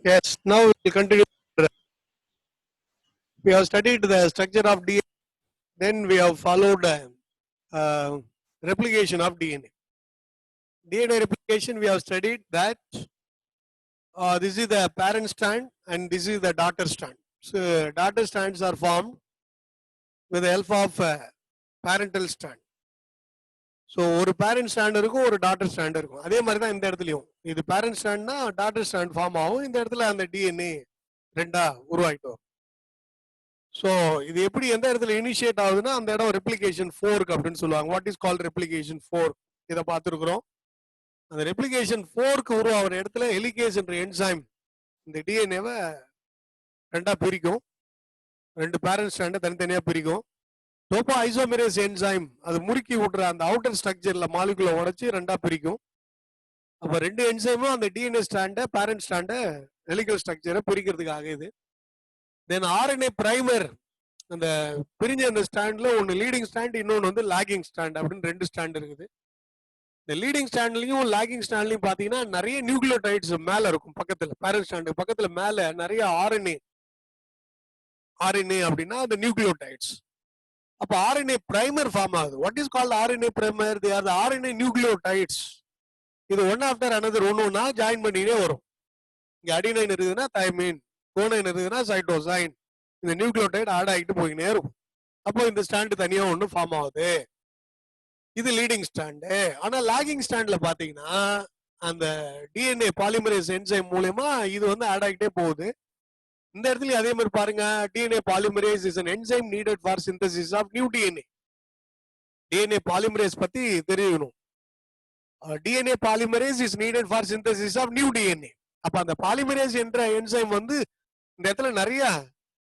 Yes, now we will continue. We have studied the structure of DNA, then we have followed replication of DNA. DNA replication, we have studied that this is the parent strand and this is the daughter strand. So, daughter strands are formed with the help of parental strand. So ஒரு parent stand இருக்கும், ஒரு daughter stand இருக்கும். அதே மாதிரி தான் இந்த இடத்துலையும் இது பேரண்ட் ஸ்டாண்ட்னா டாட்டர் ஸ்டாண்ட் ஃபார்ம் ஆகும். இந்த இடத்துல அந்த டிஎன்ஏ ரெண்டா உருவாயிட்டு வரும். ஸோ இது எப்படி எந்த இடத்துல இனிஷியேட் ஆகுதுன்னா அந்த இடம் ரெப்ளிகேஷன் ஃபோர்க் அப்படின்னு சொல்லுவாங்க. What is called replication fork? இதை பார்த்துருக்குறோம். அந்த ரெப்ளிகேஷன் ஃபோர்க்கு உருவாகிற இடத்துல ஹெலிகேஸ் என்ற என்சைம் இந்த டிஎன்ஏவை ரெண்டா பிரிக்கும். ரெண்டு பேரண்ட் ஸ்டாண்டை தனித்தனியாக பிரிக்கும். டோபோ ஐசோமெரேஸ் என்சைம் அது முறுக்கி விட்டுற அந்த அவுட்டர் ஸ்ட்ரக்சர்ல மாலிகுலை உடைச்சு ரெண்டா பிரிக்கும். அப்ப ரெண்டு என்சைமும் அந்த டிஎன்ஏ ஸ்டாண்டை பேரண்ட் ஸ்டாண்டை ஹெலிகல் ஸ்ட்ரக்சரை பிரிக்கிறதுக்காக இது. தென் ஆர்என்ஏ பிரைமர் அந்த பிரிஞ்ச அந்த ஸ்டாண்ட்ல ஒன்னு லீடிங் ஸ்டாண்ட், இன்னொன்னு வந்து லாகிங் ஸ்டாண்ட் அப்படின்னு ரெண்டு ஸ்டாண்ட் இருக்குது. இந்த லீடிங் ஸ்டாண்ட்லயும் லாகிங் ஸ்டாண்ட்லயும் பாத்தீங்கன்னா நிறைய நியூக்ளியோடைட்ஸ் மேல இருக்கும். பக்கத்துல பேரண்ட் ஸ்டாண்டு பக்கத்துல மேல நிறைய ஆர்என்ஏ அப்படின்னா அந்த நியூக்ளியோடைட்ஸ். அப்ப ஆர்என்ஏ பிரைமர் ஃபார்ம் ஆகுது. What is called RNA primer? They are the RNA nucleotides. இது ஒன் ஆஃப்டர் அனதர் ஒன்னா ஜாயின் பண்ணிட்டே வரும். இங்க அடினைன் இருக்குதுன்னா தைமின், கோனைன் இருக்குதுன்னா சைட்டோசைன். இந்த நியூக்ளியோடைட் ஆட் ஆகிட்டு போயினே இருக்கும். அப்போ இந்த ஸ்டாண்டு தனியா ஒன்று ஃபார்ம் ஆகுது. இது லீடிங் ஸ்டாண்டு. ஆனா லாகிங் ஸ்டாண்ட்ல பாத்தீங்கன்னா அந்த டிஎன்ஏ பாலிமரேஸ் என்சைம் மூலமா இது வந்து ஆட் ஆகிட்டே போகுது. இந்த இடத்துல அதே மாதிரி பாருங்க, DNA polymerase is an enzyme needed for synthesis of new DNA. DNA polymerase பத்தி தெரியணும். DNA polymerase is needed for synthesis of new DNA. அப்ப அந்த பாலிமரேஸ் என்ற என்சைம் வந்து இந்த இடத்துல நிறைய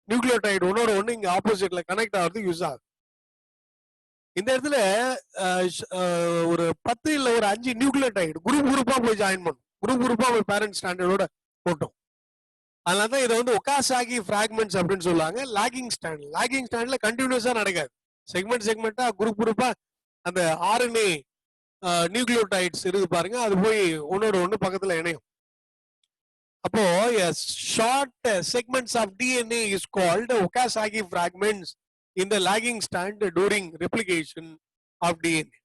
நியூக்ளியோடைடு ஒன்னோட ஒண்ணு இங்க ஆப்போசிட்ல கனெக்ட் ஆகிறது யூஸ் ஆகுது. இந்த இடத்துல ஒரு 10 இல்ல ஒரு 5 நியூக்ளியோடைடு குரூப்பா போய் ஜாயின் பண்ணும். குரூப்பா போய் பேரண்ட் ஸ்டாண்டர்டோட போட்டோம். அதனாலதான் இதை வந்து ஒகாசாகி பிராக்மெண்ட்ஸ் அப்படின்னு சொல்லுவாங்க. லாகிங் ஸ்டாண்ட்ல கண்டினியூஸா நடக்காது. செக்மெண்டா குரூப்பா அந்த ஆர்என்ஏ நியூக்ளியோடைட்ஸ் இருக்கு பாருங்க, அது போய் ஒன்னோட ஒண்ணு பக்கத்துல இணையும். அப்போ short segments of DNA is called Okazaki fragments in the lagging stand during replication of DNA.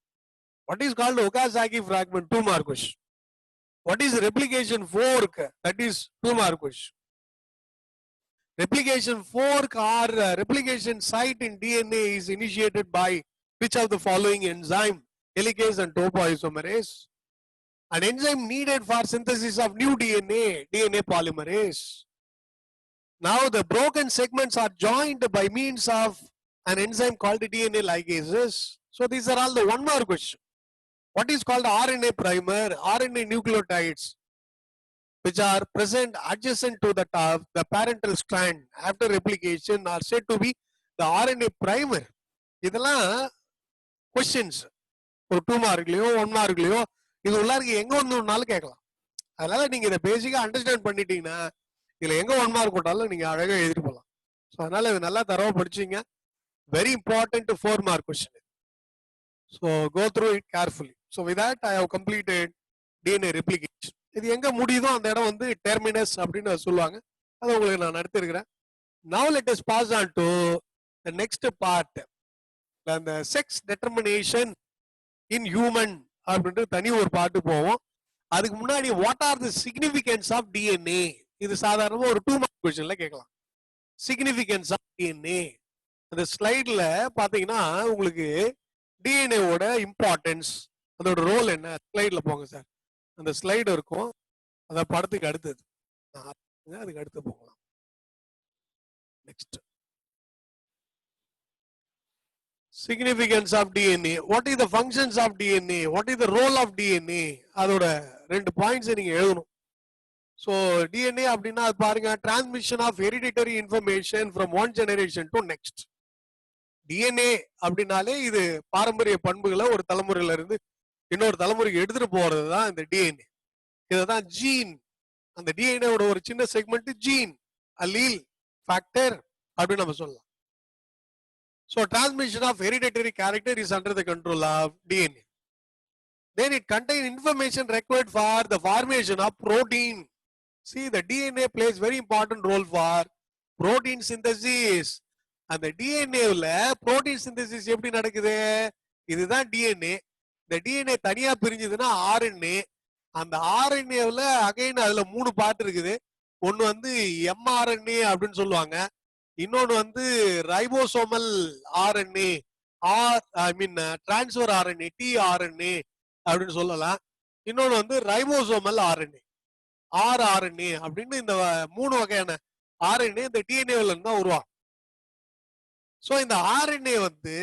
What is called Okazaki fragment? 2 mark question. What is replication fork? That is 2 mark question. Replication fork or replication site in DNA is initiated by which of the following enzyme? Helicase and topoisomerase. An enzyme needed for synthesis of new DNA polymerase. Now the broken segments are joined by means of an enzyme called DNA ligases. So these are all the 1 mark question. What is called RNA primer? RNA nucleotides which are present adjacent to the parental strand after replication are said to be the RNA primer. இதெல்லாம் questions ஒரு 2 மார்க்லயோ 1 மார்க்லயோ இது உள்ளாருக்கு எங்க ஒண்ணுனாலும் கேட்கலாம். அதனால நீங்க இதை பேசிக்கா understand பண்ணிட்டீங்கன்னா இதுல எங்க 1 மார்க் போட்டாலும் நீங்க அழகா எழுதிட்டு போகலாம். ஸோ அதனால இது நல்லா தரவா படிச்சீங்க. Very important 4 mark question. So go through it carefully. So with that I have completed DNA replication. இது எங்க முடியுதோ அந்த இடம் வந்து டெர்மினஸ் அப்படின்னு சொல்லுவாங்க. அதை உங்களுக்கு நான் நடத்திருக்கிறேன். Now let us pass on to the next part. அந்த செக்ஸ் டெட்டர்மினேஷன் இன் ஹியூமன் அப்படின்ட்டு தனி ஒரு பாட்டு போவோம். அதுக்கு முன்னாடி what are the significance of DNA? இது சாதாரணமா ஒரு 2 மார்க் கொஸ்டின்ல கேட்கலாம். சிக்னிஃபிகன்ஸ் ஆஃப் டிஎன்ஏ அந்த ஸ்லைட்ல பாத்தீங்கன்னா உங்களுக்கு டிஎன்ஏவோட இம்பார்ட்டன்ஸ், அதோட ரோல் என்ன, ஸ்லைட்ல போங்க சார். அந்த ஸ்லைடு இருக்கும், அத படத்துக்கு அடுத்தது அதுக்கு அடுத்து போகலாம். Next, significance of DNA. What is the functions of DNA? What is the role of DNA? அதோட 2 பாயிண்ட்ஸ் நீங்க எழுதணும். ஸோ டிஎன்ஏ அப்படின்னா அது பாருங்க, transmission of hereditary information from one generation to next. DNA அப்படின்னாலே இது பாரம்பரிய பண்புகளை ஒரு தலைமுறையில இருந்து இன்னொரு தலைமுறைக்கு எடுத்துட்டு போறது தான் இந்த டிஎன்ஏ. இதுதான் ஜீன். அந்த டிஎன்ஏவோட ஒரு சின்ன செக்மெண்ட் ஜீன், அல்லீல், ஃபேக்டர் அப்படின்னு நம்ம சொல்லலாம். So transmission of hereditary character is under the control of DNA. Then it contains information required for the formation of protein See, the DNA plays very important role for protein synthesis. அந்த டிஎன்ஏல protein synthesis எப்படி நடக்குது? இதுதான் DNA. இந்த DNA தனியா பிரிஞ்சதுன்னா RNA. அந்த ஆர்என்ஏல again அதுல 3 part இருக்குது. ஒன்னு வந்து எம்ஆர்என்ஏ அப்படின்னு சொல்லுவாங்க. இன்னொன்னு வந்து ribosomal RNA, transfer RNA, tRNA அப்படின்னு சொல்லலாம். இன்னொன்னு வந்து ரைபோசோமல் ஆர்என்ஏ, ஆர்ஆர்என்ஏ அப்படின்னு இந்த 3 வகையான ஆர்என்ஏ இந்த டிஎன்ஏல இருந்து தான் உருவாகும். சோ இந்த ஆர்என்ஏ வந்து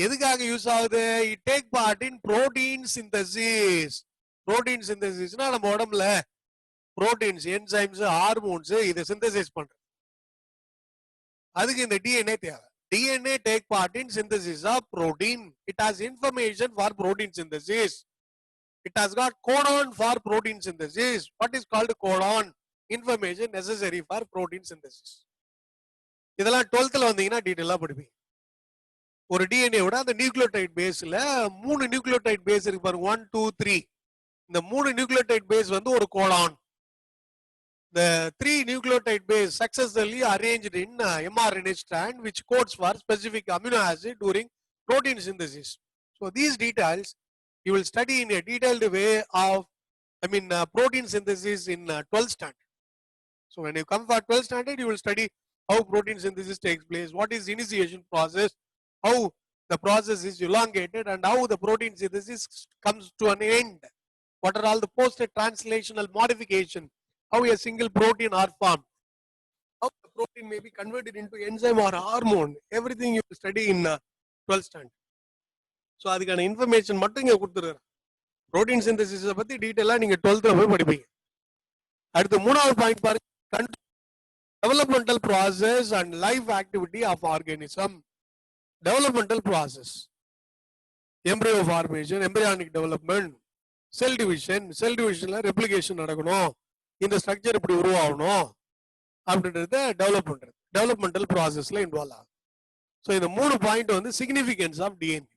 எதுக்காக யூஸ் ஆகுது? It take part in protein synthesis. Protein சிந்தசிஸ்னா நம்ம உடம்புல புரோட்டீன்ஸ், என்சைம்ஸ், ஹார்மோன்ஸ் இதை சிந்தசைஸ் பண்றது. அதுக்கு இந்த டிஎன்ஏ தேவை. DNA take part in synthesis of protein. It has information for protein synthesis. It has got codon for protein synthesis. What is called codon? Information necessary for protein synthesis. இதெல்லாம் 12th வந்தீங்கன்னா டீடைலா படிப்பீங்க. ஒரு DNA விட அந்த nucleotide பேஸ்ல 3 nucleotide base இருக்கு பாருங்க, 1 2 3. இந்த 3 நியூக்ளியோடைட் பேஸ் வந்து ஒரு Godan. The 3 nucleotide base successfully arranged in mRNA strand which codes for specific amino acid during protein synthesis. So these details you will study in a detailed way of, protein synthesis in 12th standard. So when you come for 12th standard, you will study how protein synthesis takes place, what is initiation process, how the process is elongated, and how the protein synthesis comes to an end. What are all the post-translational modification, how a single protein are formed, how the protein may be converted into enzyme or hormone. Everything you will study in 12th standard. So அதுக்கான information மட்டும் இங்க கொடுத்துருக்கேன். Protein சிந்தசிஸை பத்தி டீடைலா நீங்க 12th போய் படிப்பீங்க. அடுத்து 3வது பாயிண்ட் பாருங்க, developmental process and life activity of organism. Developmental process, embryo formation, embryonic development, cell division. Cell டிவிஷன்ல ரெப்ளிகேஷன் நடக்கணும், இந்த ஸ்ட்ரக்சர் இப்படி உருவாகணும் அப்படின்றத டெவலப் பண்றது டெவலப்மெண்டல் ப்ராசஸ்ல இன்வால்வ் ஆகும். ஸோ இந்த 3 பாயிண்ட் வந்து significance of DNA.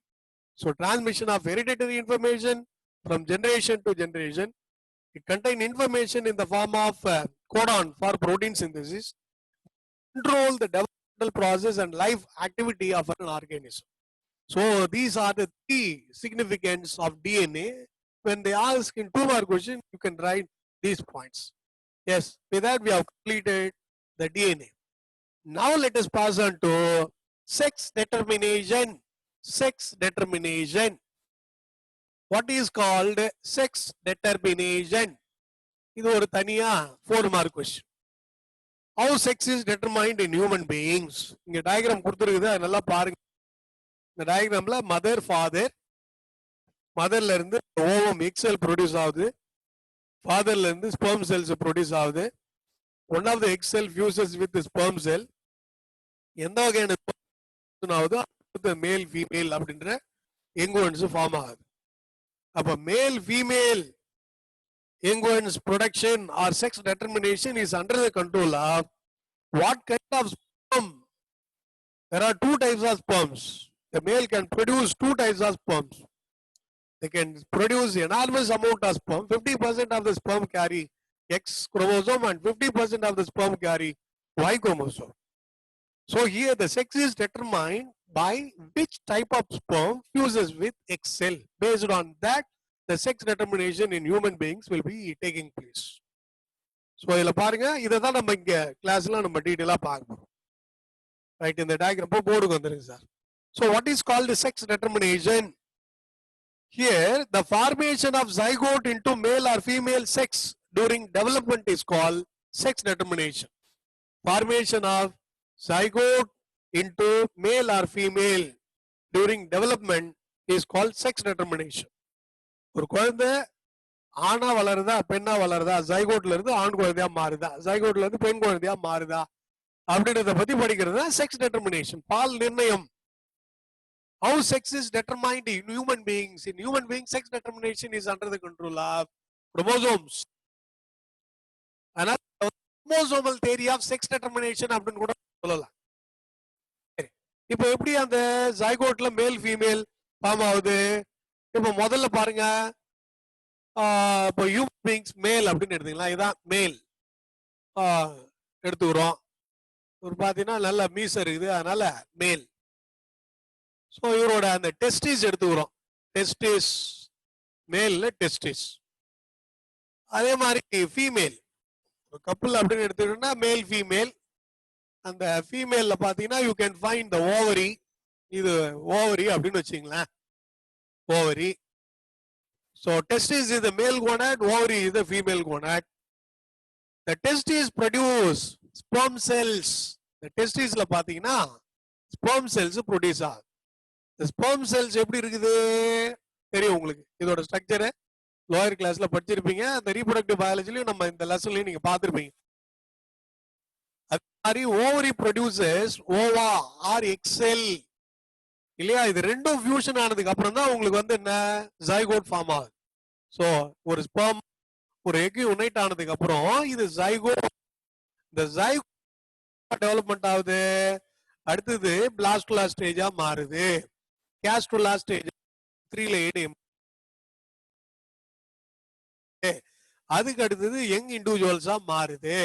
So transmission of hereditary information from generation to generation. It contains information in the form of codon for protein synthesis. Control the developmental process and life activity of an organism. So these are the 3 significance of DNA. When they ask in 2 mark question, you can write these points. Yes, with that we have completed the DNA. Now let us pass on to sex determination. Sex determination. What is called sex determination? இது ஒரு தனியா 4 mark question. How sex is determined in human beings? இங்க diagram கொடுத்திருக்குது, அது நல்லா பாருங்க. இந்த டயகிராம்ல mother, father, மதர்ல இருந்து ovum egg செல் produce ஆகுது, ஃபாதர்ல இருந்து ஸ்பெர்ம் செல்ஸ் ப்ரொடியூஸ் ஆகுது. One of the egg cell fuses with sperm cell. எந்த வகையான ஆகுது? மேல் ஃபீமேல் அப்படின்ற எங்குவன்ஸ் ஃபார்ம் ஆகுது. அப்ப மேல் ஃபீமேல் எங்குவன்ஸ் production or sex determination is under the control of what kind of sperm? There are 2 types of sperms. The male can produce 2 types of sperms. They can produce enormous amount of sperm. 50% of the sperm carry X chromosome and 50% of the sperm carry Y chromosome. So here the sex is determined by which type of sperm fuses with X cell. Based on that, the sex determination in human beings will be taking place. So இதல பாருங்க, இத தான் நம்ம இங்க கிளாஸ்ல நம்ம டீடைலா பார்க்க போறோம். ரைட், இந்த டயகிராம் போர்டுக்கு வந்துருங்க sir. So what is called sex determination? Here the formation of zygote into male or female sex during development is called sex determination. Formation of zygote into male or female during development is called sex determination. ஒரு குழந்தை ஆணா வளருதா பெண்ணா வளருதா, ஜைகோட்ல இருந்து ஆண் குழந்தையா மாறுதா, ஜைகோட்ல இருந்து பெண் குழந்தையா மாறுதா அப்படின்றத பத்தி படிக்கிறது செக்ஸ் டெட்டர்மினேஷன், பால் நிர்ணயம். How sex is determined in human beings? In human beings, sex determination is under the control of chromosomes. Another chromosomal theory of sex determination அப்படின்னு கூட சொல்லலாம். இப்போ எப்படி அந்த ஜைகோட்ல மேல் ஃபீமேல் ஃபார்ம் ஆகுது? இப்போ முதல்ல பாருங்க, இப்போ ஹியூமன் பீயிங்ஸ் மேல் அப்படின்னு எடுத்தீங்களா, இதுதான் மேல். எடுத்துக்கிறோம். ஒரு பாத்தீங்கன்னா நல்ல மீச இருக்குது, அதனால மேல். ஸோ இவரோட அந்த டெஸ்டிஸ் எடுத்துக்கிறோம். டெஸ்டிஸ் மேல்ல டெஸ்டிஸ். அதே மாதிரி ஃபீமேல் ஒரு கப்புள் அப்படின்னு எடுத்துக்கிட்டோம்னா மேல் ஃபீமேல். அந்த ஃபீமேல்ல பாத்தீங்கன்னா you can find the ovary. இது ஓவரி அப்படின்னு வச்சுங்களேன். Ovary. So testis is the male gonad, ovary is the female gonad. The testis produce sperm cells. The testis la பாத்தீங்கன்னா sperm cells produce ஆகும். The sperm cells எப்படி இருக்குது தெரியும் உங்களுக்கு. இதோட ஸ்ட்ரக்சர் லோயர் கிளாஸ்ல படிச்சிருப்பீங்க. அந்த ரீப்ரொடக்டிவ் பயாலஜிலயும் நம்ம இந்த லெசன்லயும் நீங்க பார்த்திருப்பீங்க. அதே மாதிரி ஓவரி ப்ரொடியூசஸ் ஓவா ஆர் எக்ஸெல் இல்லையா? இது ரெண்டும் ஃபியூஷன் ஆனதுக்கு அப்புறம் தான் உங்களுக்கு வந்து என்ன ஜைகோட் ஃபார்ம் ஆகுது. சோ ஒரு ஸ்பெர்ம் ஒரு எக் யுனைட் ஆனதுக்கு அப்புறம் இது ஜைகோட். இந்த ஜைகோட் டெவலப்மெண்ட் ஆகுது. அடுத்தது பிளாஸ்டுலா ஸ்டேஜா மாறுது. கேஸ்டுலா ஸ்டேஜ் 3ல 8. அதுக்கு அடுத்தது யங் இண்டிவிஜுவல்ஸா மாறுது.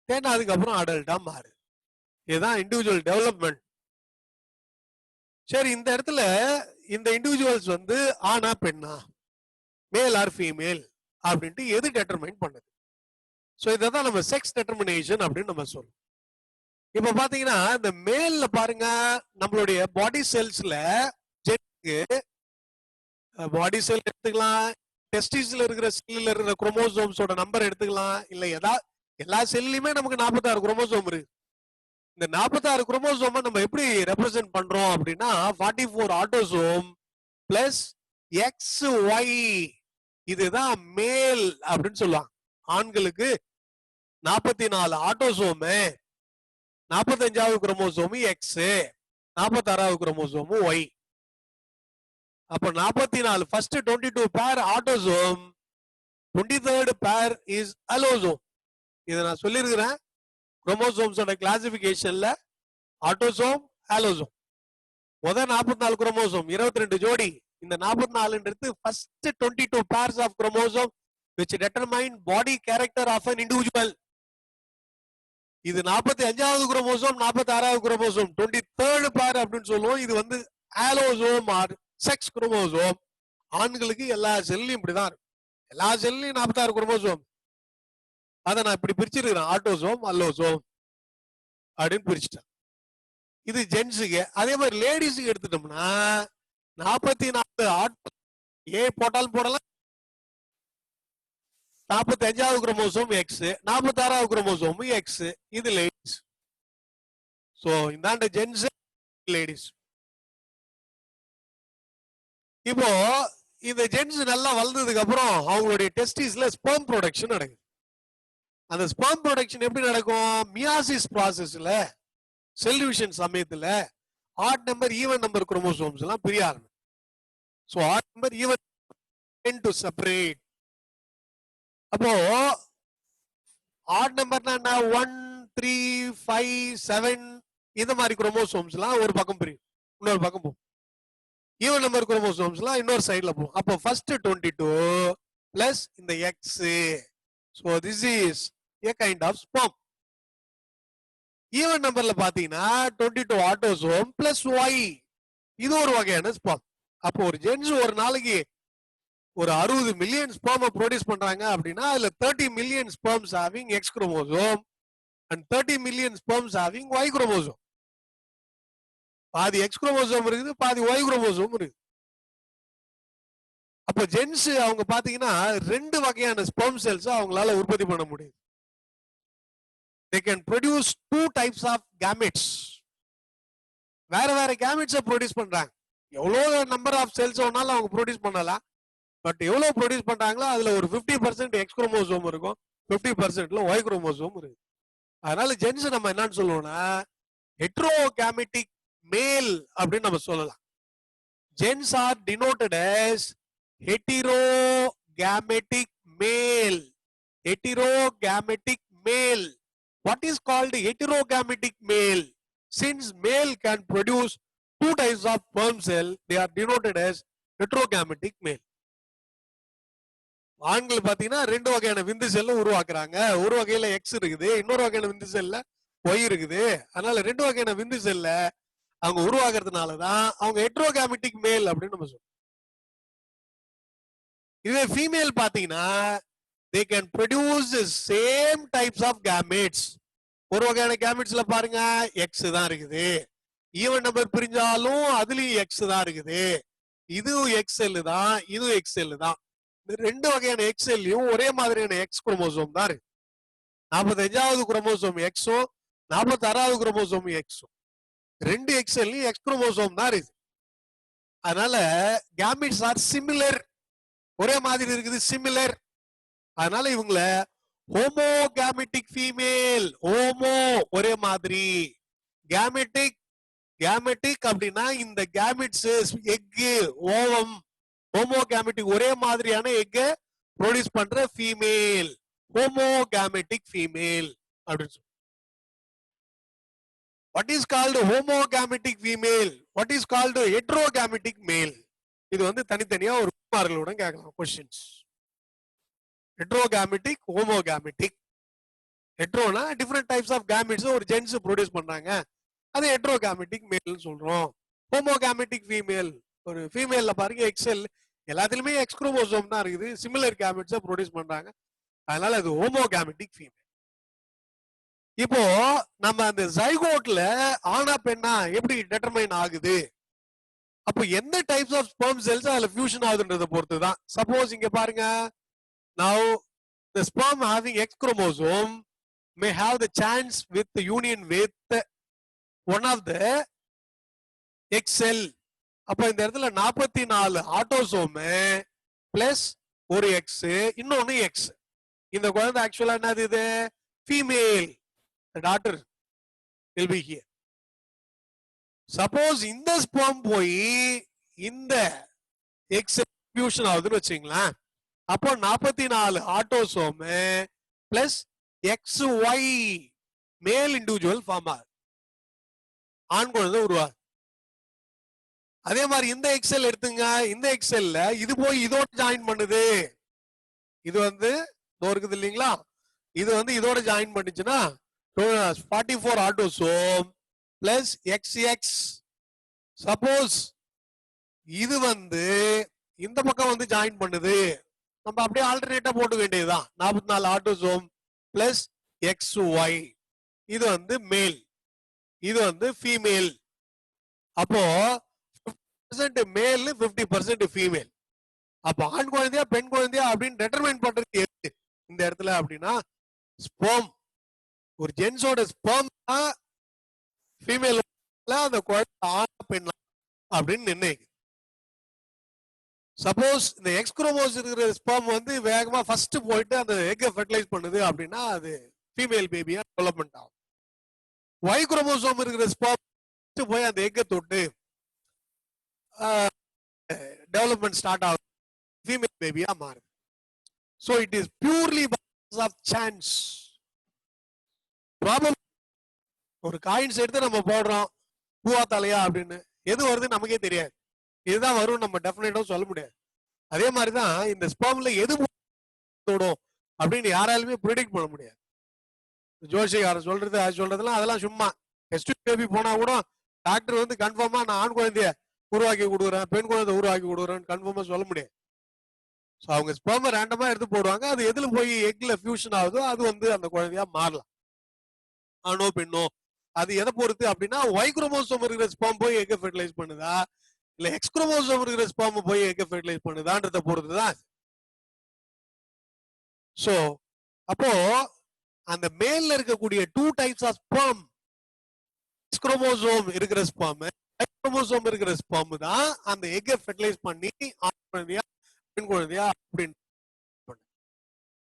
தென் அதுக்கப்புறம் அடல்ட்டா மாறுது. இதுதான் இண்டிவிஜுவல் டெவலப்மெண்ட். சரி, இந்த இடத்துல இந்த இண்டிவிஜுவல்ஸ் வந்து ஆனா பெண்ணா, மேல் ஆர் ஃபீமேல் அப்படின்ட்டு எது டெட்டர்மைன் பண்ணுது? சோ இதான் நம்ம செக்ஸ் டெட்டர்மினேஷன் அப்படின்னு நம்ம சொல்றோம். இப்ப பாத்தீங்கன்னா இந்த மேல்ல பாருங்க, நம்மளுடைய பாடி செல்ஸ்ல பாடி செல் எடுத்துக்கலாம், டெஸ்டிஸ்ல இருக்கிற செல்ல இருக்கிற குரோமோசோம்ஸோட நம்பர் எடுத்துக்கலாம். இல்ல எல்லா செல்லுமே நமக்கு 46 குரோமோசோம் இருக்கு. இந்த 46 குரோமோசோமை நம்ம எப்படி ரெப்ரசென்ட் பண்றோம் அப்படின்னா 44 ஆட்டோசோம் பிளஸ் XY. இதுதான் மேல் அப்படின்னு சொல்லுவாங்க. ஆண்களுக்கு 44 ஆட்டோசோமு, 45வது குரோமோசோமு எக்ஸ், 46வது குரோமோசோமு ஒய். அப்ப 44 ஃபர்ஸ்ட் 22 பேர் ஆட்டோசோம், 23rd பேர் இஸ் அலோசோம். இதை நான் சொல்லியிருக்கிறேன் குரோமோசோம்ஸோட கிளாசிபிகேஷன்ல. ஆட்டோசோம், அலோசோம். முதல் 44 குரோமோசோம் 22 ஜோடி. இந்த 44ன்றது first 22 pairs of chromosome which determine body character of an individual. இது 45வது குரோமோசோம், 46வது குரோமோசோம் 23rd pair அப்படின்னு சொல்லுவோம். இது வந்து அலோசோம் ஆர் செக்ஸ் குரோமோசோம். ஆண்களுக்கு எல்லா செல்லையும் இப்படிதான் இருக்கும். எல்லா செல்லையும் 46 குரோமோசோம். அதை நான் இப்படி பிரிச்சிருக்கிறேன், ஆட்டோசோம் அல்லோசோம் அப்படின்னு பிரிச்சுட்டேன். இது ஜென்ஸுக்கு. அதே மாதிரி லேடிஸுக்கு எடுத்துட்டோம்னா 44 ஏ போட்டாலும் போடலாம். 45வது குரோமோசோம் எக்ஸ், 46வது குரோமோசோம் எக்ஸ். இது லேடிஸ். சோ இந்தாண்ட ஜென்ஸ், லேடிஸ். இப்போ இந்த ஜென்ஸ் நல்லா வளர்ந்ததுக்கு அப்புறம் அவங்களுடைய டெஸ்டிஸ்ல ஸ்பெர்ம் ப்ரொடக்ஷன் நடக்குது. அந்த ஸ்பெர்ம் ப்ரொடக்ஷன் எப்படி நடக்கும்? மியாசிஸ் ப்ராசஸ்ல செல் டிவிஷன் சமயத்துல add number even number chromosomes எல்லாம் பிரிய ஆரம்பிக்கும். So add number even to separate. அப்போ ஆட் நம்பர்னா என்ன? 1 3 5 7 இந்த மாதிரி குரோமோசோம்ஸ் எல்லாம் ஒரு பக்கம் பிரியும், இன்னொரு பக்கம் போகும். ஈவன் நம்பர் குரோமோசோம்ஸ் எல்லாம் இன்னொரு சைடுல போகும். அப்போ ஃபர்ஸ்ட் 22 பிளஸ் இந்த X. So this is a kind of sperm. Even நம்பர்ல பாத்தீங்கன்னா 22 ஆட்டோசோம் பிளஸ் ஒய். இது ஒரு வகையான ஸ்பெர்ம். அப்போ ஒரு ஜென்ஸ் ஒரு நாளைக்கு ஒரு 60 மில்லியன் ஸ்பெர்ம் ப்ரொடியூஸ் பண்றாங்க அப்படின்னா அதுல 30 million sperms having X chromosome and 30 million sperms having Y chromosome. பாதி எக்ஸ் குரோமோசோம் இருக்குது, பாதி ஒய் குரோமோசோம் இருக்குது. அப்ப ஜென்ஸ் அவங்க பாத்தீங்கன்னா 2 வகையான ஸ்பெர்ம் செல்ஸ் அவங்களால உற்பத்தி பண்ண முடியும். They can produce 2 types of gametes. வேற வேற gametes ப்ரொடியூஸ் பண்றாங்க. எவ்வளவு நம்பர் ஆஃப் செல்ஸ் வேணாலும் அவங்க ப்ரொடியூஸ் பண்ணலாம். பட் எவ்வளவு ப்ரொடியூஸ் பண்றாங்களோ அதுல ஒரு 50% எக்ஸ் குரோமோசோம் இருக்கும், 50%ல ஒய் குரோமோசோம் இருக்கு. அதனால ஜென்ஸ் நம்ம என்னன்னு சொல்லுவோம்னா ஹெட்ரோகேமெட்டிக் மேல் அப்படின்னு நம்ம சொல்லலாம். Gents are denoted as heterogametic male. Heterogametic male. What is called heterogametic male? Since male can produce 2 types of sperm cell, they are denoted as heterogametic male. ஆண்கள் பாத்தீங்கன்னா ரெண்டு வகையான விந்து செல்ல உருவாக்குறாங்க. ஒரு வகையில எக்ஸ் இருக்குது, இன்னொரு வகையான விந்து செல்ல ஒய் இருக்குது. அதனால ரெண்டு வகையான விந்து செல்ல அவங்க உருவாக்குறதுனாலதான் அவங்க ஹெட்ரோகாமிட்டிக் மேல் அப்படின்னு நம்ம சொல்றோம். இதுவே ஃபீமேல் பாத்தீங்கன்னா they can produce the same types of gametes. ஒரு வகையான கேமெட்ஸ்ல பாருங்க எக்ஸ் தான் இருக்குது. ஈவன் நம்பர் பிரிஞ்சாலும் அதுலயும் எக்ஸ் தான் இருக்குது. இதுவும் எக்ஸ்எல் தான், இதுவும் எக்ஸ்எல் தான். ரெண்டு வகையான எக்ஸ்எல்லையும் ஒரே மாதிரியான எக்ஸ் குரோமோசோம் தான் இருக்கு. 45வது குரோமோசோம் எக்ஸும் 46வது குரோமோசோம் எக்ஸும் ரெண்டு எக்ஸ்எல்லையும் எக்ஸ் குரோமோசோம் தான் இருக்கு. அதனால கேமெட்ஸ் ஆர் சிமிலர், ஒரே மாதிரி இருக்குது, சிமிலர். அதனால இவங்கள ஹோமோகாமெட்டிக் ஃபீமேல், ஹோமோ ஒரே மாதிரி, கேமெட்டிக் கேமெட்டிக் அப்படின்னா இந்த கேமெட்ஸ் எக் ஓவம், ஹோமோகாமெட்டிக் ஒரே மாதிரியான எக்க ப்ரொடியூஸ் பண்ற ஃபீமேல், ஹோமோகாமெட்டிக் ஃபீமேல் அப்படின்னு சொல்லுவோம். What is called homogametic female? What is called heterogametic male? இது வந்து தனித்தனியா ஒரு மார்களுடன் கேட்கலாம் கொஸ்டின்ஸ். heterogametic, homogametic. ஹெட்ரோனா டிஃபரெண்ட் டைப்ஸ் ஆஃப் கேமெட்ஸ் ஒரு ஜென்ஸ் ப்ரொடியூஸ் பண்றாங்க, அது ஹெட்ரோகாமெட்டிக் மேல் சொல்றோம். ஹோமோகாமெட்டிக் ஃபீமேல், ஒரு ஃபீமேல்ல பாருங்க எக்ஸ்எல் எல்லாத்துலயுமே எக்ஸ் குரோமோசோம் தான் இருக்குது, சிமிலர் கேமெட்ஸை ப்ரொடியூஸ் பண்றாங்க, அதனால அது ஹோமோகாமெட்டிக் ஃபீமேல். இப்போ நம்ம அந்த ஜைகோட்ல ஆனா பெண்ணா எப்படி டிட்டர்மைன் ஆகுது, அப்போ எந்த டைப்ஸ் ஆஃப் ஸ்பெர்ம் செல்ஸ் அதுல ஃபியூஷன் ஆகுதுன்றத பொறுத்து தான். சப்போஸ் இங்க பாருங்க, now the sperm having X chromosome may have the chance with the union with one of the X cell. அப்ப இந்த இடத்துல 44 ஆட்டோசோம் பிளஸ் ஒரு எக்ஸ் இன்னொன்னு எக்ஸ். இந்த குழந்தை ஆக்சுவலா என்னது, இது female, the daughter will be here. Suppose இந்த ஸ்பெர்ம் போய் இந்த எக்ஸ் ஃபியூஷன் ஆகுதுன்னு வச்சுங்களேன், அப்போ 44 ஆட்டோசோம் பிளஸ் எக்ஸ் ஒய் மேல் இண்டிவிஜுவல் ஃபார்ம் ஆகுது, ஆண் குழந்தை உருவாகுது. அதே மாதிரி இந்த எக்ஸ்எல் எடுத்துங்க, இந்த எக்ஸ்எல்ல இது போய் இதோட ஜாயின் பண்ணுது, இது வந்து இருக்குது இல்லைங்களா, இது வந்து இதோட ஜாயின் பண்ணுச்சுன்னா 44 autosome plus X X. Suppose இது வந்து இந்த பக்கம் வந்து ஜாயின் பண்ணுது, நம்ம அப்படியே ஆல்டர்னேட்டா போட்டு வேண்டியதுதான், 44 ஆட்டோசோம் பிளஸ் எக்ஸ் ஒய். இது வந்து மேல், இது வந்து ஃபீமேல். அப்போ 50% மேல் 50% ஃபீமேல். அப்போ ஆண் குழந்தையா பெண் குழந்தையா அப்படின்னு டெட்டர்மைன் பண்றது எது இந்த இடத்துல அப்படின்னா, ஸ்பெர்ம், ஒரு ஜென்ஸோட ஸ்பெர்ம் ஃபீமேல், அந்த குழந்தை ஆண் பெண் அப்படின்னு நிர்ணயிக்குது. சப்போஸ் இந்த எக்ஸ் குரோமோஸ் இருக்கிற ஸ்பெர்ம் வந்து வேகமா ஃபர்ஸ்ட் போயிட்டு அந்த எக்கை ஃபெர்டிலைஸ் பண்ணுது அப்படின்னா அது ஃபீமேல் பேபியா டெவலப்மெண்ட் ஆகும். ஒய் குரோமோசோம் இருக்கிற ஸ்பெர்ம் போய் அந்த எக்கை தொட்டு டெவலப்மெண்ட் ஸ்டார்ட் ஆகும், ஃபீமேல் பேபியா மாறுது. So it is purely of chance. Problem, ஒரு காயின்ஸ் எடுத்து நம்ம போடுறோம் பூவா தலையா அப்படின்னு, எது வருது நமக்கே தெரியாது, இதுதான் வரும் நம்ம டெஃபினட்டா சொல்ல முடியாது. அதே மாதிரிதான் இந்த ஸ்பெர்ம்ல எது தோடும் அப்படின்னு யாராலுமே ப்ரிடிக்ட் பண்ண முடியாது. ஜோசிகாரன் சொல்றது அது சொல்றதுலாம் அதெல்லாம் சும்மா. டெஸ்ட் பேபி போனா கூட டாக்டர் வந்து கன்ஃபார்மா நான் ஆண் குழந்தைய உருவாக்கி கொடுக்குறேன், பெண் குழந்தை உருவாக்கி கொடுக்குறேன்னு கன்ஃபார்மா சொல்ல முடியாது. ஸோ அவங்க ஸ்பெர்மை ரேண்டமா எடுத்து போடுவாங்க, அது எதுல போய் எக்ல ஃபியூஷன் ஆகுதோ அது வந்து அந்த குழந்தையா மாறலாம், ஆணோ பெண்ணோ. அது எதை பொறுத்து அப்படின்னா, ஒய் குரோமோசோம் இருக்கிற ஸ்பெர்ம் போய் எக்கை ஃபெர்டிலைஸ் பண்ணுதா இல்ல எக்ஸ் குரோமோசோம் இருக்கிற ஸ்பெர்ம் போய் எக்கை ஃபெர்டிலைஸ் பண்ணுதான்றத பொறுத்துதான். சோ அப்போ அந்த மேல்ல இருக்கக்கூடிய 2 types of sperm, X chromosome இருக்கிற ஸ்பெர்ம், ஒய் குரோமோசோம் இருக்கிற ஸ்பெர்ம் தான் அந்த எக்கை ஃபெர்டிலைஸ் பண்ணி ஆண் குழந்தையா பெண் குழந்தையா அப்படின்னு.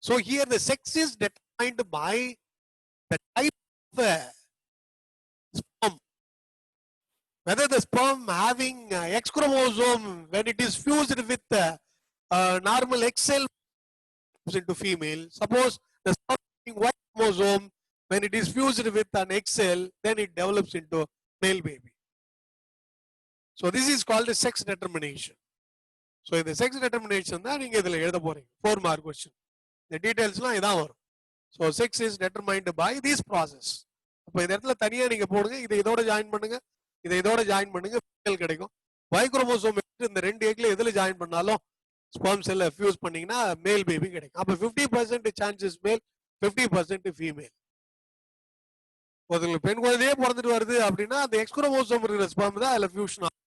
So here the sex is determined by the type of sperm. Whether the sperm having X chromosome when it is fused with normal X cell into female. Suppose the sperm having Y chromosome when it is fused with an X cell, then it develops into male baby. So this is called a sex determination. So இந்த sex determination தான் நீங்க இதுல எழுத போறீங்க 4 mark question. இந்த டீடைல்ஸ்லாம் இதான் வரும். So sex is determined by this process. அப்போ இந்த இடத்துல தனியா நீங்க போடுங்க, இதை இதோட ஜாயின் பண்ணுங்க, இதை இதோட ஜாயின் பண்ணுங்க, ஃபீமேல் கிடைக்கும். Y குரோமோசோம் இந்த 2 எக்ல எதுல ஜாயின் பண்ணாலும் ஸ்பெர்ம் செல்ல ஃபியூஸ் பண்ணீங்கன்னா மேல் பேபி கிடைக்கும். அப்ப 50% சான்சஸ் மேல், 50% ஃபீமேல். ஒருத்தங்களுக்கு பெண் குழந்தையே பிறந்துட்டு வருது அப்படின்னா அந்த எக்ஸ் குரோமோசோம் இருக்கிற ஸ்பெர்ம் தான் அதுல ஃபியூஷன் ஆகும்.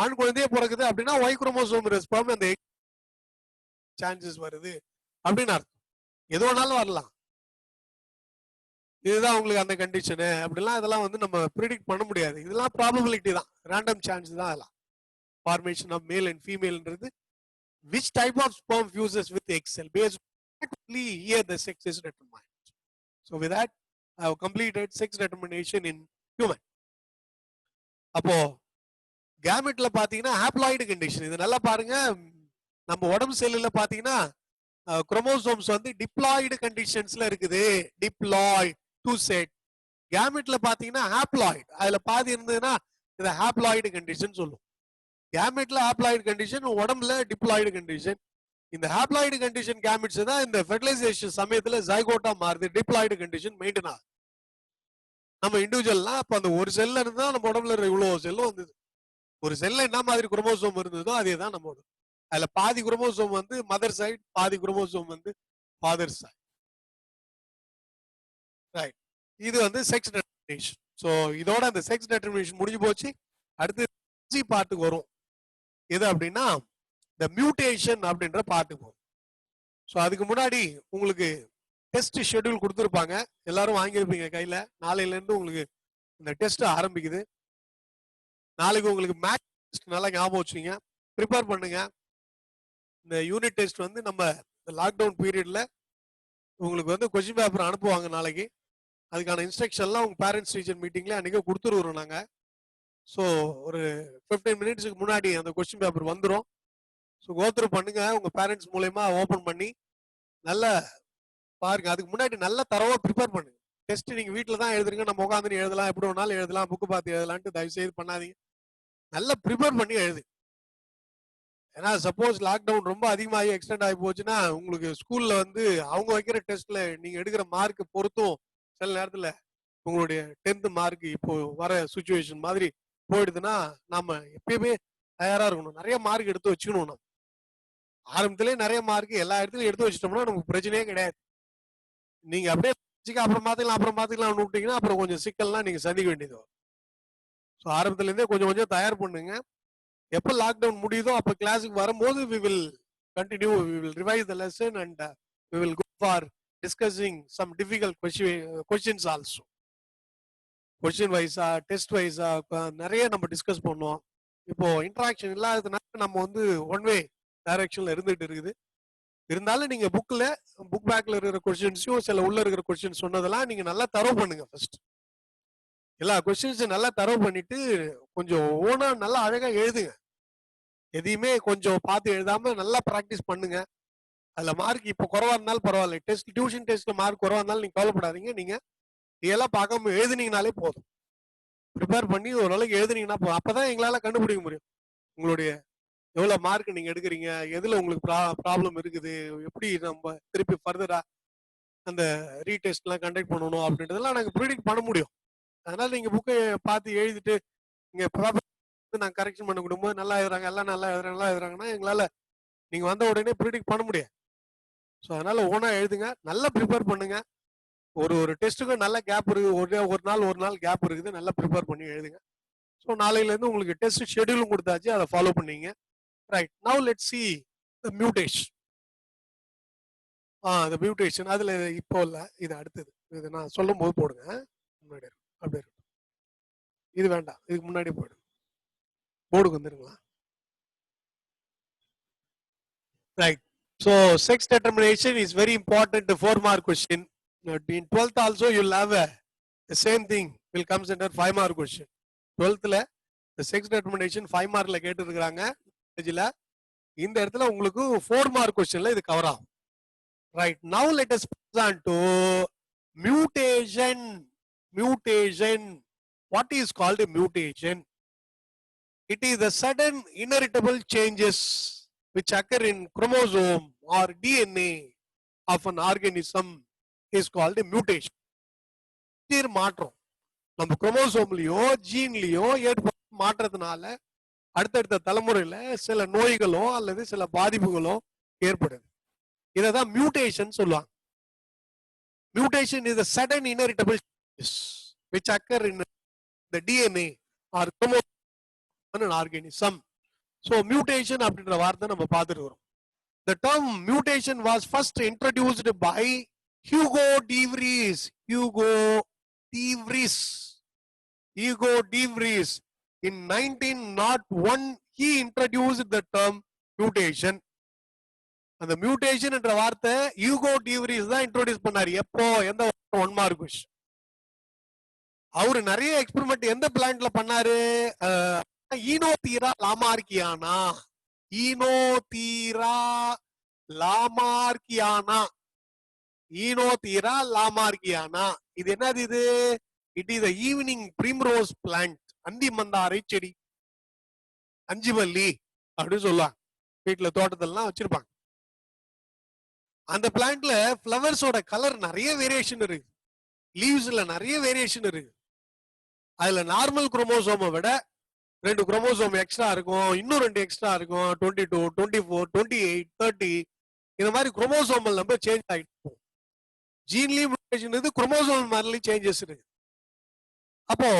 ஆண் குழந்தையே பிறகுது அப்படின்னா Y குரோமோசோம் இருக்கிற ஸ்பெர்ம் அந்த சான்சஸ் வருது அப்படின்னு அர்த்தம். எது வேணாலும் வரலாம். இதுதான் உங்களுக்கு அந்த கண்டிஷனு அப்படிலாம் இதெல்லாம் வந்து நம்ம ப்ரிடிக்ட் பண்ண முடியாது. இதெல்லாம் ப்ராபபிலிட்டி தான், ரேண்டம் சான்ஸ் தான். அதெல்லாம் formation of male and female என்றது which type of sperm fuses with egg cell based only here the sex is determined. So with that I have completed sex determination in human. அப்போ கேமெட்ல பாத்தீங்கன்னா haploid condition. இது நல்லா பாருங்க, நம்ம உடம்பு செல்லுல பாத்தீங்கன்னா குரோமோசோம்ஸ் வந்து டிப்ளாய்டு கண்டிஷன்ஸ்ல இருக்குது. Diploid two set. கேமெட்ல பாத்தீங்கன்னா ஹாப்ளாய்டு, அதுல பாதி இருந்ததுன்னா இதை ஹாப்ளாய்டு கண்டிஷன் சொல்லும். கேமெட்ல ஹாப்ளாய்டு கண்டிஷன், உடம்புல டிப்ளாய்டு கண்டிஷன். இந்த ஹாப்ளாய்டு கண்டிஷன் கேமெட்ஸ் தான் இந்த ஃபெர்டிலைசேஷன் சமயத்துல ஜைகோட்டா மாறுது. டிப்ளாய்டு கண்டிஷன் மெயின்டைன் ஆகுது. நம்ம இண்டிவிஜுவல்லாம் அப்ப அந்த ஒரு செல்ல இருந்தா நம்ம உடம்புல இருக்கிற இவ்வளவு செல்லும் வந்தது. ஒரு செல்ல என்ன மாதிரி குரோமோசோம் இருந்ததோ அதே தான் நம்ம உடம்பு. அதுல பாதி குரோமோசோம் வந்து மதர் சைட், பாதி குரோமோசோம் வந்து ஃபாதர் சைட். ரைட். இது வந்து செக்ஸ் டெட்டர்மினேஷன். ஸோ இதோட அந்த செக்ஸ் டெட்டர்மினேஷன் முடிஞ்சு போச்சு. அடுத்து பார்ட்டுக்கு வரும். எது அப்படின்னா இந்த மியூட்டேஷன் அப்படின்ற பார்ட்டுக்கு வரும். ஸோ அதுக்கு முன்னாடி உங்களுக்கு டெஸ்ட் ஷெட்யூல் கொடுத்துருப்பாங்க, எல்லாரும் வாங்கியிருப்பீங்க கையில. நாளையில இருந்து உங்களுக்கு இந்த டெஸ்ட் ஆரம்பிக்குது. நாளைக்கு உங்களுக்கு மேத்ஸ் டெஸ்ட் நல்லா ஞாபகம் வச்சுங்க, ப்ரிப்பேர் பண்ணுங்க. இந்த யூனிட் டெஸ்ட் வந்து நம்ம லாக்டவுன் பீரியட்ல உங்களுக்கு வந்து கொஸ்டின் பேப்பர் அனுப்புவாங்க நாளைக்கு. அதுக்கான இன்ஸ்ட்ரக்ஷன்லாம் உங்க பேரண்ட்ஸ் டீச்சர் மீட்டிங்ல அன்னைக்கு கொடுத்துருவோம் நாங்க. ஸோ ஒரு 15 மினிட்ஸுக்கு முன்னாடி அந்த கொஸ்டின் பேப்பர் வந்துடும். ஸோ கோத்ரூ பண்ணுங்க உங்க பேரண்ட்ஸ் மூலயமா ஓப்பன் பண்ணி நல்லா பாருங்க. அதுக்கு முன்னாடி நல்லா தரவா ப்ரிப்பேர் பண்ணுங்க. டெஸ்ட் நீங்க வீட்டில் தான் எழுதுறீங்க, நம்ம உட்காந்து எழுதலாம், எப்படி வேணாலும் எழுதலாம், புக்கு பார்த்து எழுதலான்ட்டு தயவு செய்து பண்ணாதீங்க. நல்லா ப்ரிப்பேர் பண்ணி எழுது. ஏன்னா சப்போஸ் லாக்டவுன் ரொம்ப அதிகமாகி எக்ஸ்டெண்ட் ஆகி போச்சுன்னா உங்களுக்கு ஸ்கூல்ல வந்து அவங்க வைக்கிற டெஸ்ட்ல நீங்க எடுக்கிற மார்க் பொறுத்தும் சில நேரத்துல உங்களுடைய 10th மார்க் இப்போ வர சுச்சுவேஷன் மாதிரி போயிடுதுன்னா நாம எப்பயுமே தயாரா இருக்கணும். நிறைய மார்க் எடுத்து வச்சுக்கணும். நம்ம ஆரம்பத்திலே நிறைய மார்க் எல்லா இடத்துலயும் எடுத்து வச்சுட்டோம்னா நமக்கு பிரச்சனையே கிடையாது. நீங்க அப்படியே அப்புறம் பாத்துக்கலாம் விட்டீங்கன்னா அப்புறம் கொஞ்சம் சிக்கல்லாம் நீங்க சந்திக்க வேண்டியது வரும். ஸோ ஆரம்பத்துல இருந்தே கொஞ்சம் கொஞ்சம் தயார் பண்ணுங்க. எப்ப லாக்டவுன் முடியுதோ அப்ப கிளாஸுக்கு வரும்போது we will continue, we will revise the lesson and we will go for discussing some difficult questions also. Question வைஸா டெஸ்ட் வைஸா நிறைய நம்ம டிஸ்கஸ் பண்ணுவோம். இப்போ இன்டராக்ஷன் இல்லாததுனால நம்ம வந்து ஒன் வே டைரக்ஷன்ல இருந்துட்டு இருக்குது. இருந்தாலும் நீங்க புக் பேக்ல இருக்கிற கொஸ்டின்ஸையும் சில உள்ள இருக்கிற கொஸ்டின் சொன்னதெல்லாம் நீங்க நல்லா தரவு பண்ணுங்க. ஃபர்ஸ்ட் எல்லா கொஸ்டின்ஸும் நல்லா தரவு பண்ணிட்டு கொஞ்சம் ஓனா நல்லா அழகா எழுதுங்க. எதையுமே கொஞ்சம் பார்த்து எழுதாம நல்லா ப்ராக்டிஸ் பண்ணுங்க. அதுல மார்க் இப்போ குறவா இருந்தாலும் பரவாயில்ல, டெஸ்ட் டியூஷன் டெஸ்ட்ல மார்க் குறவா இருந்தாலும் நீங்க கவலைப்படாதீங்க. நீங்க இதெல்லாம் பார்க்காம எழுதுனீங்கனாலே போதும். ப்ரிப்பேர் பண்ணி ஓரளவுக்கு எழுதுனீங்கன்னா போதும். அப்பதான் எங்களால கண்டுபிடிக்க முடியும் உங்களுடைய எவ்வளவு மார்க் நீங்க எடுக்கிறீங்க, எதுல உங்களுக்கு ப்ராப்ளம் இருக்குது, எப்படி நம்ம திருப்பி ஃபர்தரா அந்த ரீடெஸ்ட் எல்லாம் கண்டக்ட் பண்ணணும் அப்படின்றதெல்லாம் நாங்க ப்ரிடிக்ட் பண்ண முடியும். அதனால நீங்க புக்கை பார்த்து எழுதிட்டு நீங்க நாங்க கரெக்ஷன் பண்ண கொடுக்கும்போது நல்லா எழுதுறாங்க, எல்லாம் நல்லா எழுதுறாங்கன்னா எங்களால நீங்க வந்த உடனே ப்ரிடிக்ட் பண்ண முடியாது. ஸோ அதனால ஓனா எழுதுங்க, நல்லா ப்ரிப்பேர் பண்ணுங்க. ஒரு டெஸ்ட்டுக்கும் நல்ல கேப் இருக்குது, ஒரு நாள் கேப் இருக்குது, நல்லா ப்ரிப்பேர் பண்ணி எழுதுங்க. ஸோ நாளையில இருந்து உங்களுக்கு டெஸ்ட் ஷெட்யூலும் கொடுத்தாச்சு, அதை ஃபாலோ பண்ணீங்க. Right. Now let's see the mutation. the mutation அதுல இப்போ இல்ல, இது அடுத்தது. இது நான் சொல்லும் போது போடுங்க. முன்னாடி அப்படியே இருக்கும். இது வேண்டாம், இதுக்கு முன்னாடி போயிடும். போர்டுக்கு வந்துருங்களா? Right. So sex determination is very important, 4 mark question. In 12th also you'll have the same thing will comes under 5 mark question. 12th ல the sex determination 5 mark ல கேட்டு இருக்காங்க. இந்த இடத்துல உங்களுக்கு 4 mark questionல இது கவர் ஆகும். Right. Now let us pass on to mutation. What is called a mutation? It is the sudden inheritable changes which occur in chromosome or DNA of an organism is called a mutation. திடீர் மாற்றம் நம்ம குரோமோசோம்லயோ ஜீன்லயோ ஏற்படும் மாற்றத்தினால அடுத்தடுத்த தலைமுறையில சில நோய்களோ அல்லது சில பாதிப்புகளோ ஏற்படுது. இததான் மியூட்டேஷன் சொல்லுவாங்க. Mutation is a sudden inheritable changes which occur in the DNA or chromosome in an organism. So mutation அப்படின்ற வார்த்தை நம்ம பார்த்துட்டு வரோம். The term mutation was first introduced by Hugo de Vries. Hugo de Vries. In 1901, he introduced the term mutation. அந்த mutation என்ற வார்த்தை UCO D விரீஸ் தான் introduce பண்ணாரு. எப்போ? எந்த 1 மார்க் கொஸ்டின். அவரு நிறைய எக்ஸ்பெரிமெண்ட் எந்த பிளான்ட்ல பண்ணாரு? ஈனோதீரா லாமார்கியானா. ஈனோதீரா லாமார்கியானா. இது என்னது? இது it is evening Primrose plant. அந்தி மந்தாரை செடி, அஞ்சுமல்லி அப்படின்னு சொல்லுவாங்க. வீட்டுல தோட்டத்திலாம் வச்சிருப்பாங்க. அந்த பிளான்ட்ல பிளவர்ஸோட கலர் நிறைய வேரியேஷன் இருக்கு. லீவ்ஸ்ல நிறைய வேரியேஷன் இருக்கு. அதுல நார்மல் குரோமோசோமை விட 2 குரோமோசோம் எக்ஸ்ட்ரா இருக்கும், இன்னும் 2 எக்ஸ்ட்ரா இருக்கும். 22, 24, 28, 30 இந்த மாதிரி குரோமோசோமல் நம்பர் சேஞ்ச் ஆகிட்டு இருக்கும். ஜீன்லயும் மியூட்டேஷன் இருக்கு, குரோமோசோம் மாதிரிலயும் சேஞ்சஸ் இருக்கு. அப்போ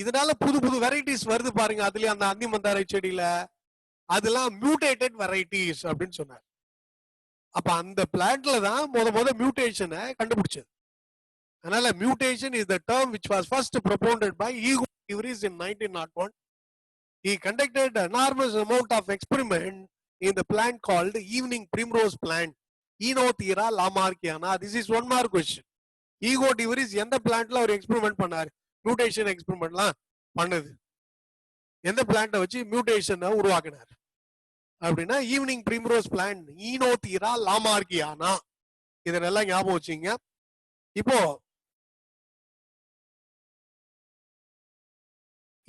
இதனால புது புது வெரைட்டிஸ் வருது பாருங்க. அதுலயும் அந்த அந்தி மந்தாரை செடியில அதெல்லாம் மியூட்டேட்டட் வெரைட்டிஸ் அப்படின்னு சொன்னார். அப்ப அந்த பிளான்ட்ல தான் முத மியூட்டேஷனை கண்டுபிடிச்சது. அதனால mutation is the term which was first propounded by Hugo de Vries in 1901. He conducted an enormous amount of experiment in the plant called evening primrose plant, Enothera lamarkiana. This is 1 mark question. Hugo de Vries எந்த பிளான்ட்ல ஒரு experiment பண்ணாரு? Mutation எக்ஸ்பெரிமெண்ட்லாம் பண்ணது. எந்த பிளான்ட்டை வச்சு மியூட்டேஷனை உருவாக்கினார் அப்படின்னா evening Primrose plant, ஈனோதீரா லாமார்கியானா. இதெல்லாம் ஞாபகம் வச்சுங்க. இப்போ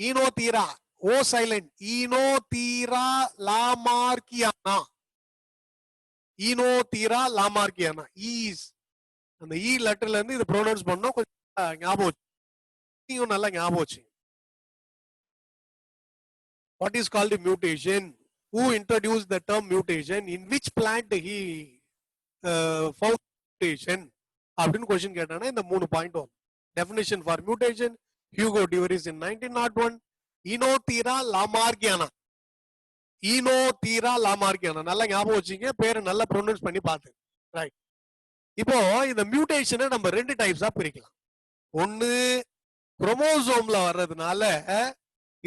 ஈனோதீரா, ஓ சைலண்ட், ஈனோதீரா லாமார்கியானா. ஈனோதீரா லாமார்கியானா. ஈஸ் அந்த ஈ லெட்டர்ல இருந்து இது ப்ரொனவுன்ஸ் பண்ணோம். கொஞ்சம் ஞாபகம் வச்சு நல்லா ஞாபகம் வச்சுங்க. What is called mutation? Who introduced the term mutation? In which plant he found mutation? அப்படின்னு கொஸ்டின் கேட்டானா இந்த 3 பாயிண்ட் வரும். Definition for mutation, Hugo de Vries in 1901. Enothera lamarkiana. Enothera lamarkiana. நல்லா ஞாபகம் வச்சுங்க, பேரை நல்லா ப்ரொனவுன்ஸ் பண்ணி பார்த்து. ரைட். இப்போ இந்த மியூட்டேஷனை நம்ம 2 டைப்ஸா பிரிக்கலாம். ஒன்னு குரோமோசோம்ல வர்றதுனால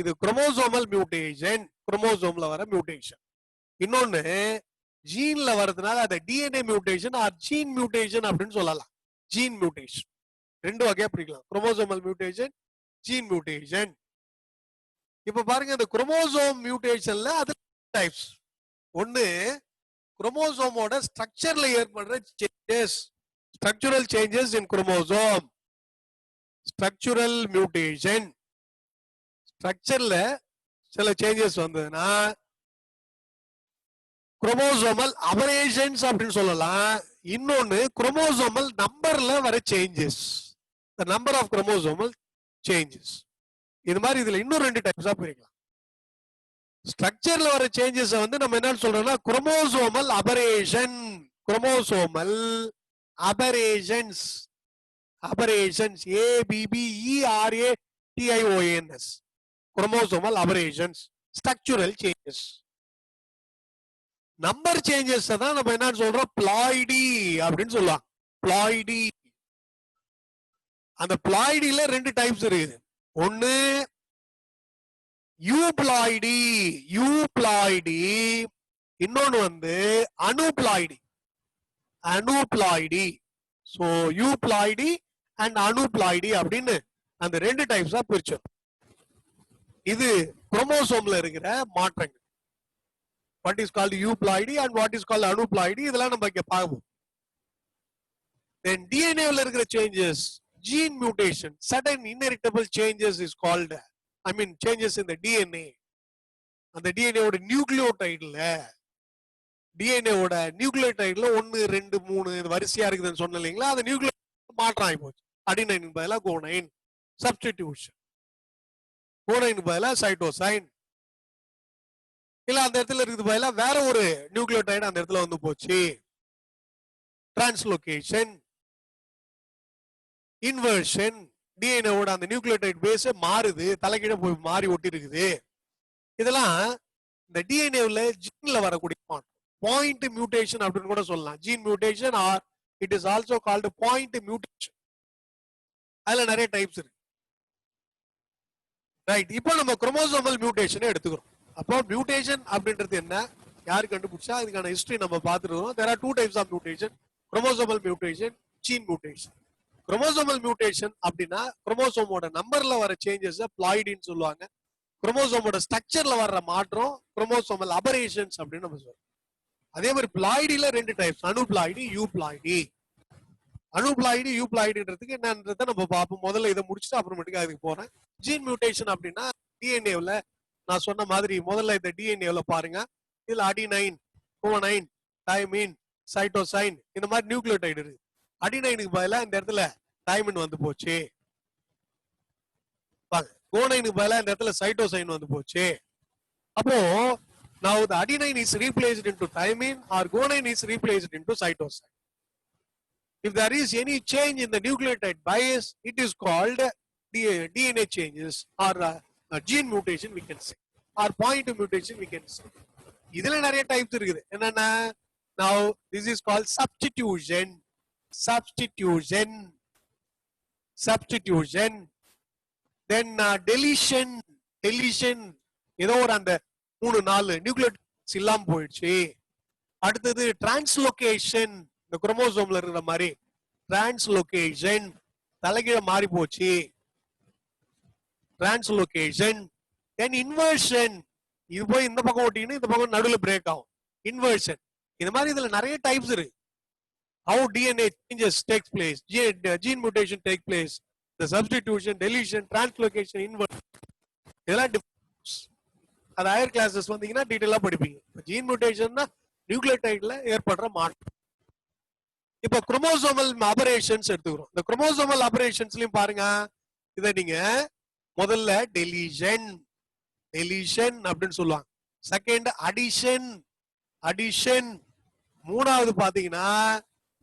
இது குரோமோசோமல் மியூட்டேஷன், குரோமோசோம்ல வர மியூட்டேஷன். இன்னொன்னு ஜீன்ல வர்றதுனால அதை DNA mutation or gene mutation அப்படின்னு சொல்லலாம். ஜீன் மியூட்டேஷன் 2 வகையா பிரிக்கலாம். Chromosomal mutation, gene mutation. இப்ப பாருங்க, இந்த குரோமோசோம் மியூட்டேஷன்ல அது டைப்ஸ். ஒன்னு குரோமோசோமோட ஸ்ட்ரக்சர்ல ஏற்படுற changes, structural changes in chromosome. Structural mutation, ஸ்ட்ரக்சர்ல சில சேஞ்சஸ் வந்ததுன்னா குரோமோசோமல் அபரேஷன்ஸ் அப்படின்னு சொல்லலாம். இன்னொன்னு குரோமோசோமல் நம்பர்ல வர changes, the number of chromosomal changes. இது மாதிரி இதுல இன்னும் 2 டைப்ஸா பிரிக்கலாம். ஸ்ட்ரக்சர்ல வர சேஞ்சஸ் வந்து நம்ம என்ன சொல்றோம்னா chromosomal aberration. Chromosomal operations, operations ABBERATIONS, chromosomal operations, structural changes. Number changes தான் நம்ம என்ன சொல்றோம் பிளாய்டி அப்படின்னு சொல்லுவாங்க. பிளாய்டி. அந்த பிளாய்டில 2 டைப்ஸ் இருக்குது. ஒன்னு யூப்ளாய்டி, யூப்ளாய்டி. இன்னொன்னு வந்து அனுப்ளாய்டி, அனுப்ளாய்டி. சோ யூப்ளாய்டி அண்ட் அனுப்ளாய்டி அப்படின்னு அந்த 2 டைப்ஸா பிரிச்சோம். இது குரோமோசோம்ல இருக்கிற மாற்றங்கள். What is called euploidy and what is called aneuploidy, இதெல்லாம் நம்ம இங்க பார்ப்போம். Then DNA ல இருக்கிற changes, gene mutation, sudden inheritable changes is called, changes in the DNA. அந்த டிஎன்ஏவோட நியூக்ளியோடைட்ல டிஎன்ஏவோட நியூக்ளியோடைட்ல 1 2 3 வரிசையா இருக்குதுன்னு சொன்ன இல்லைங்களா, அந்த நியூக்ளியோ மாற்றம் ஆகி போச்சு. அடினைன் பதிலா குவானைன், சப்ஸ்டிடியூஷன். குவானைன் பதிலா சைட்டோசைன். இல்ல அந்த இடத்துல இருக்குது பதிலா வேற ஒரு நியூக்ளியோடைடு அந்த இடத்துல வந்து போச்சு. Translocation, inversion. டிஎன்ஏவோட அந்த நியூக்ளியோடைட் பேஸ் மாறுது, தலைகீழ போய் மாறி ஒட்டி இருக்குது. இதெல்லாம் இந்த டிஎன்ஏல ஜீன்ல வரக்கூடிய மாற்றம். பாயிண்ட் மியூட்டேஷன் அப்படின்னு கூட சொல்லலாம். Gene mutation or it is also called point mutation. அதுல நிறைய டைப்ஸ் இருக்கு. ரைட், இப்போ நம்ம குரோமோசோமல் மியூட்டேஷன் எடுத்துக்கிறோம். அப்போ மியூட்டேஷன் அப்படின்றது என்ன, யாரு கண்டுபிடிச்சா, இதுக்கான ஹிஸ்டரி நம்ம பார்த்துருக்கோம். There are 2 types of mutation, chromosomal mutation, gene mutation. Chromosomal mutation அப்படின்னா குரோமோசோமோட நம்பர்ல வர சேஞ்சஸ் பிளாய்டின்னு சொல்லுவாங்க. குரோமோசோமோட ஸ்ட்ரக்சர்ல வர்ற மாற்றம் குரோமோசோமல் அபரேஷன்ஸ் அப்படின்னு நம்ம சொல்றோம். அதே மாதிரி பிளாய்டில 2 டைப்ஸ், அணுபிளாய்டி, யூபிளாய்டி. அணுபிளாய்டி யூபிளாய்டின்றதுக்கு என்னன்றதை நம்ம பார்ப்போம். முதல்ல இதை முடிச்சுட்டு அப்புறமேட்டுக்கு அதுக்கு போறேன். ஜீன் மியூட்டேஷன் அப்படின்னா டிஎன்ஏல நான் சொன்ன மாதிரி முதல்ல இந்த டிஎன்ஏல பாருங்க, இதுல அடினைன், குவானைன், தைமின், சைட்டோசைன் இந்த மாதிரி நியூக்ளியோடைடு இருக்கு. அடினைனுக்கு பதிலா இந்த இடத்துல தைமின் வந்து போச்சு. குவானைனுக்கு பதிலா இந்த இடத்துல சைட்டோசைன் வந்து போச்சு. அப்போ now the adenine is replaced into thymine or guanine is replaced into cytosine. If there is any change in the nucleotide bias, it is called DNA changes or gene mutation we can say, or point mutation we can say. இதுல நிறைய types இருக்குது. என்னன்னா, now this is called substitution, substitution, substitution. Then deletion, deletion. ஏதோ ஒரு அந்த 3-4 nucleotides இல்லாம போயிடுச்சு. அடுத்தது டிரான்ஸ்லோகேஷன், இந்த குரோமோசோம்ல இருக்கிற மாதிரி டிரான்ஸ்லோகேஷன், தலைகீழ மாறி போச்சு. டிரான்ஸ்லோகேஷன். தென் இன்வர்ஷன், இது போய் இந்த பக்கம் ஓட்டின்னு இந்த பக்கம் நடுவில் பிரேக் ஆகும். இன்வர்ஷன். இந்த மாதிரி இதுல நிறைய டைப்ஸ் இருக்கு. How DNA changes takes place, gene mutation takes place, the substitution, deletion, translocation, inversion. இதெல்லாம் அது ஹையர் கிளாஸஸ் வந்தீங்கன்னா டீடைலா படிப்பீங்க. ஜீன் மியூட்டேஷன்னா நியூக்ளியோடைட்ல ஏற்படுற மாற்றம். இப்ப குரோமோசோமல் அபரேஷன்ஸ் எடுத்துக்கிறோம். இந்த குரோமோசோமல் அபரேஷன்ஸ்லயும் பாருங்க, இதை நீங்க முதல்ல டெலிஷன், டெலிஷன் அப்படின்னு சொல்லுவாங்க. Second addition, addition. மூணாவது பாத்தீங்கன்னா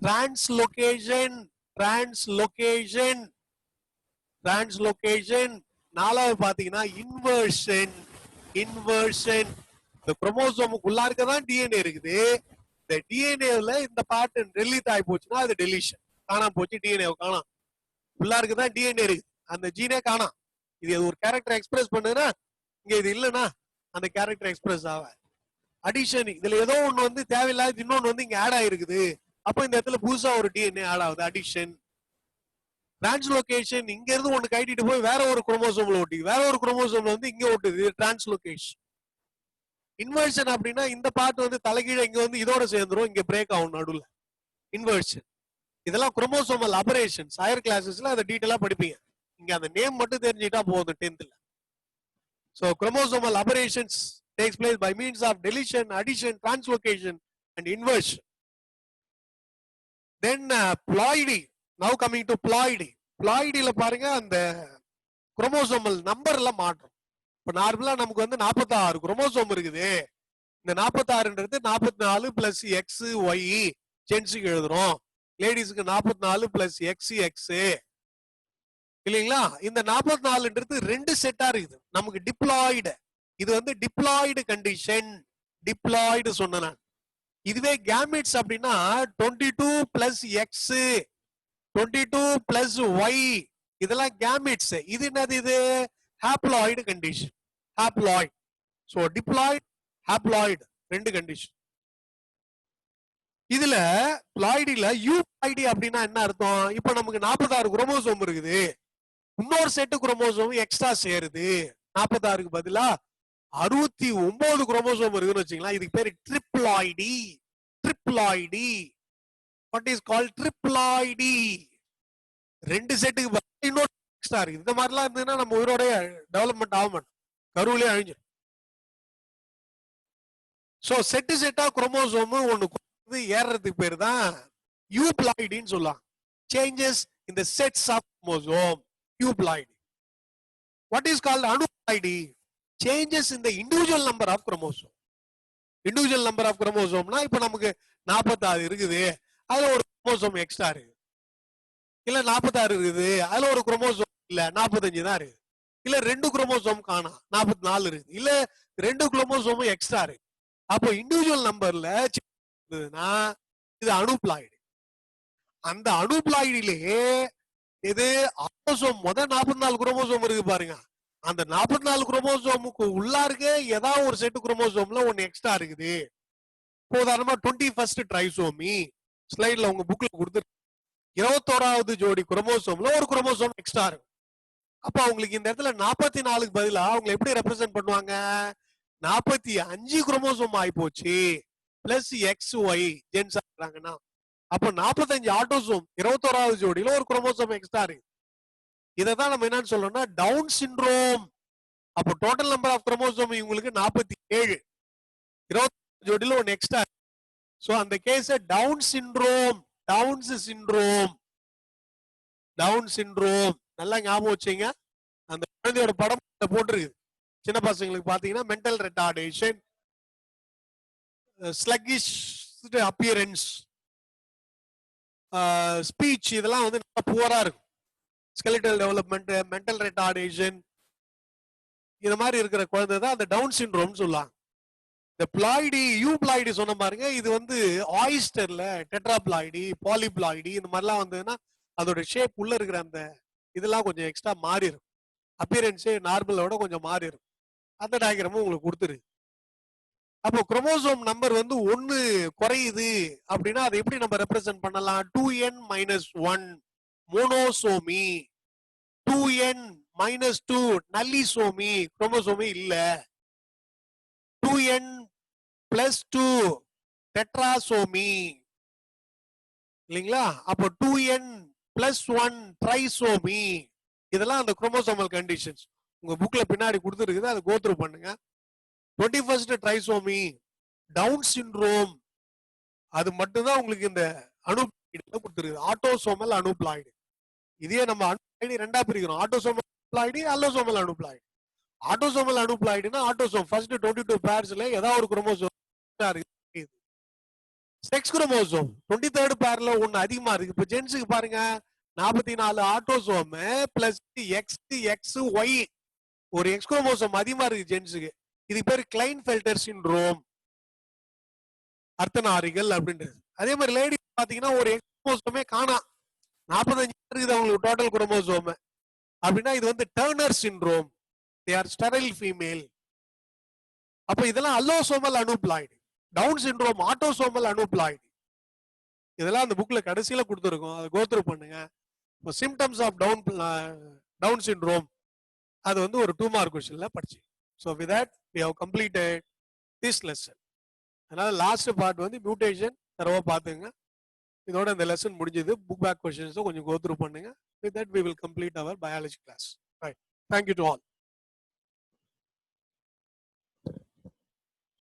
டிரான்ஸ்லோகேஷன், டிரான்ஸ்லோகேஷன், டிரான்ஸ்லோகேஷன். நாலாவது பாத்தீங்கன்னா இன்வர்ஷன், இன்வர்ஷன். இந்த குரோமோசோமுக்குள்ள இருக்கதான் டிஎன்ஏ இருக்குது. இந்த டிஎன்ஏல இந்த பார்ட் டெலீட் ஆகி போச்சுன்னா அது டெலிஷன், காணாம போச்சு, டிஎன்ஏ காணாம். உள்ள இருக்குதான் டிஎன்ஏ இருக்கு, அந்த ஜீனே காணாம். இது ஒரு கேரக்டர் எக்ஸ்பிரஸ் பண்ணுன்னா இங்க இது இல்லைன்னா அந்த கேரக்டர் எக்ஸ்பிரஸ் ஆக. அடிஷன், இதுல ஏதோ ஒண்ணு வந்து தேவையில்லாத இன்னொன்னு வந்து இங்க ஆட் ஆயிருக்குது, அப்ப இந்த இடத்துல புதுசா ஒரு டிஎன்ஏ ஆட் ஆகுது, அடிஷன். டிரான்ஸ்லோகேஷன், இங்க இருந்து ஒண்ணு கைட்டிட்டு போய் வேற ஒரு குரோமோசோம்ல ஓட்டி, வேற ஒரு குரோமோசோம்ல வந்து இங்க ஓட்டுது, டிரான்ஸ்லோகேஷன். இன்வர்ஷன் அப்படின்னா இந்த பார்ட் வந்து தலைகீழ இங்க வந்து இதோட சேர்ந்துரும், இங்க பிரேக் ஆகும் நடுவுல, இன்வர்ஷன். இதெல்லாம் குரோமோசோமல் அபரேஷன்ஸ். ஹையர் கிளாஸஸ்ல அதை டீடைலா படிப்பீங்க. இங்க அந்த நேம் மட்டும் தெரிஞ்சுட்டா போதும் 10th. So chromosomal aberrations takes place by means of deletion, addition, translocation and inversion. Then ploidy. Now coming to ploidy. Ploidy la பாருங்க, அந்த குரோமோசோமல் நம்பர்ல மாற்றம். இப்ப நார்மலா நமக்கு வந்து 46 குரோமோசோம் இருக்குது. இந்த 46ன்றது 44 பிளஸ் எக்ஸ் ஒய் ஜென்ஸுக்கு எழுதுறோம். லேடிஸுக்கு 44 பிளஸ் எக்ஸ் எக்ஸ் இல்லைங்களா? இந்த 44ன்றது 2 செட்டா இருக்குது. நமக்கு டிப்ளாய்டு, இது வந்து டிப்ளாய்டு கண்டிஷன், டிப்ளாய்டு சொன்னேன். இதுவே கேமிட்ஸ் அப்படின்னா 22 பிளஸ் எக்ஸ், 22 பிளஸ் ஒய், இதெல்லாம் கேமிட்ஸ். இது என்னது? இது haploid condition, haploid. So diploid, haploid 2 condition. இதுல பிளாய்டில யூப்ளாய்டி அப்படின்னா என்ன அர்த்தம்? இப்ப நமக்கு 46 குரோமோசோம் இருக்குது, இன்னொரு செட்டு குரோமோசோம் எக்ஸ்ட்ரா சேருது. 46க்கு பதிலா 69 குரோமோசோம் இருக்குன்னு வச்சுக்கலாம். இதுக்கு பேரு ட்ரிப்ளாய்டி, ட்ரிப்ளாய்டி. What is called ட்ரிப்ளாய்டி? 2 செட்டுக்கு இன்னொரு எக்ஸ்ட்ரா இருக்கு. இந்த மாதிரிலாம் இருந்ததுன்னா நம்ம உயிரோட டெவலப்மெண்ட் ஆக மாட்டோம், கருவிலே அழிஞ்சிடும். சோ செட்டா குரோமோசோம் ஒண்ணு ஏறதுக்கு பேர் தான் யூப்ளாய்டின்னு சொல்லலாம். Changes in the sets of chromosome, euploidy. What is called aneuploidy? Changes in the individual number of chromosome. Individual number of chromosome na இப்ப நமக்கு 46 இருக்குது, அதுல ஒரு குரோமோசோம் எக்ஸ்ட்ரா இருக்கு. இல்ல 46 இருக்குது, அதுல ஒரு குரோமோசோம் இல்ல 45 தான் இருக்கு. இல்ல 2 குரோமோசோம் காணோம் 44 இருக்கு. இல்ல 2 குரோமோசோம் எக்ஸ்ட்ரா இருக்கு. அப்போ இண்டிவிஜுவல் நம்பர்ல இருந்ததுன்னா இது அனுப்ளாய்டு. அந்த அனுப்ளாய்டிலேயே இது ஆட்டோசோம் 44 குரோமோசோம் இருக்கு பாருங்க. அந்த 44 குரோமோசோமுக்கு உள்ளார்க்க ஏதாவது ஒரு செட் குரோமோசோம்ல ஒன்னு எக்ஸ்ட்ரா இருக்குது. உதாரணமா 21st ட்ரைசோமி ஸ்லைட்ல உங்க புக்ல கொடுத்து 21வது ஜோடி குரோமோசோம்ல ஒரு குரோமோசோம் எக்ஸ்ட்ரா இருக்கு. அப்ப அவங்களுக்கு இந்த இடத்துல 44க்கு பதிலா அவங்க எப்படி ரெப்ரசென்ட் பண்ணுவாங்க? 45 குரோமோசோம் ஆகி போச்சு பிளஸ் எக்ஸ் ஒய் ஜென்ஸ் ஆகுறாங்கன்னா அப்ப 45 ஆட்டோசோம் 21வது ஜோடியில ஒரு குரோமோசோம் எக்ஸ்ட்ரா இருக்கு. இதான் நம்ம என்னன்னு சொல்றோம்னா டவுன் சிண்ட்ரோம். அப்போ டோட்டல் நம்பர் ஆஃப் குரோமோசோம் இவங்களுக்கு 47, 20 ஜோடியில ஒன்னு எக்ஸ்ட்ரா. சோ அந்த case Down syndrome, Down syndrome நல்லா ஞாபகம் வச்சீங்க. அந்த குழந்தையோட படம் போட்டிருக்கு. சின்ன பசங்களுக்கு பாத்தீங்கன்னா மென்டல் ரெட்டார்டேஷன், ஸ்லக்கிஷ் அப்பியரன்ஸ், ஸ்பீச் இதெல்லாம் வந்து நல்லா புவரா இருக்கும். ஸ்கெலிட்டல் டெவலப்மெண்ட், மென்டல் ரெட்டார்டேஷன் இந்த மாதிரி இருக்கிற குழந்தை தான் அந்த டவுன் சிண்ட்ரோம் சொல்லலாம். இந்த பிளாய்டி யூப்ளாய்டி சொன்ன பாருங்க, இது வந்து ஆயிஸ்டர்ல டெட்ராப்ளாய்டி, பாலிப்ளாய்டி இந்த மாதிரிலாம் வந்ததுன்னா அதோட ஷேப் உள்ள இருக்கிற அந்த இதெல்லாம் கொஞ்சம் எக்ஸ்ட்ரா மாறி இருக்கும். அப்பியரன்ஸே நார்மலோட கொஞ்சம் மாறி இருக்கும். அந்த டயக்ராமும் உங்களுக்கு கொடுத்துரு. அப்போ குரோமோசோம் நம்பர் வந்து 1 குறையுது அப்படின்னா அதை எப்படி நம்ம ரெப்ரசென்ட் பண்ணலாம்? 2n-1 மோனோசோமி, 2n-2 நல்லிசோமி, குரோமோசோமி இல்ல, 2n+2 டெட்ராசோமி இல்லைங்களா? அப்போ 2n+1 ட்ரைசோமி இதெல்லாம் அந்த குரோமோசோமல் கண்டிஷன்ஸ் உங்க புக்ல பின்னாடி கொடுத்துருக்குது, அதை கோ த்ரூ பண்ணுங்க. 21st ட்ரைசோமி, டவுன் சிண்ட்ரோம் அது மட்டும்தான் உங்களுக்கு இந்த அனுப்ளாய்டு கொடுத்துருக்கு. ஆட்டோசோமல் அனுப்ளாய்டு. இதே நம்ம அனுப்ளாய்டு ரெண்டா பிரிக்கிறோம், ஆட்டோசோமல் அனுப்ளாய்டு, அல்லோசோமல் அனுப்ளாய்டு. ஆட்டோசோமல் அனுப்ளாய்டுனா ஆட்டோசோம் ஃபர்ஸ்ட் 22 பேர்ஸ்ல ஏதாவது ஒரு குரோமோசோம் இருக்கு. செக்ஸ் குரோமோசோம் 23rd பேர்ல ஒன்னு அதிகமா இருக்கு. இப்ப ஜென்ஸுக்கு பாருங்க 44 ஆட்டோசோம் பிளஸ் எக்ஸ் ஒய் ஒரு எக்ஸ் குரோமோசோம் அதிகமா இருக்கு ஜென்ஸுக்கு. இது பேர் கிளைன்ஃபெல்டர் சிண்ட்ரோம், அர்த்தநாரிகள் அப்படின்றது. அதே மாதிரி லேடி பாத்தீங்கன்னா ஒரு எக்ஸ் குரோமோசோமே காணா 45 இருக்குது அவங்களுக்கு டோட்டல் குரோமோசோம் அப்படின்னா இது வந்து turner syndrome, they are sterile female. அப்ப இதெல்லாம் அல்லோசோமல் அனுப்ளாய்டு, டவுன் சிண்ட்ரோம் ஆட்டோசோமல் அனுப்ளாய்டு. இதெல்லாம் அந்த புக்ல கடைசியில கொடுத்துருக்கோம், அதை கோ த்ரூ பண்ணுங்க. இப்போ சிம்டம்ஸ் ஆஃப் டவுன் சிண்ட்ரோம் அது வந்து ஒரு 2 மார்க் क्वेश्चनல படிச்சு. So with that we have completed this lesson. அதனால லாஸ்ட் பார்ட் வந்து மியூட்டேஷன் தரவா பாத்துங்க. இதோட இந்த லெசன் முடிஞ்சது. புக் பேக் क्वेश्चंस கொஞ்சம் கோ த்ரூ பண்ணுங்க. With that we will complete our biology class. Right. Thank you to all.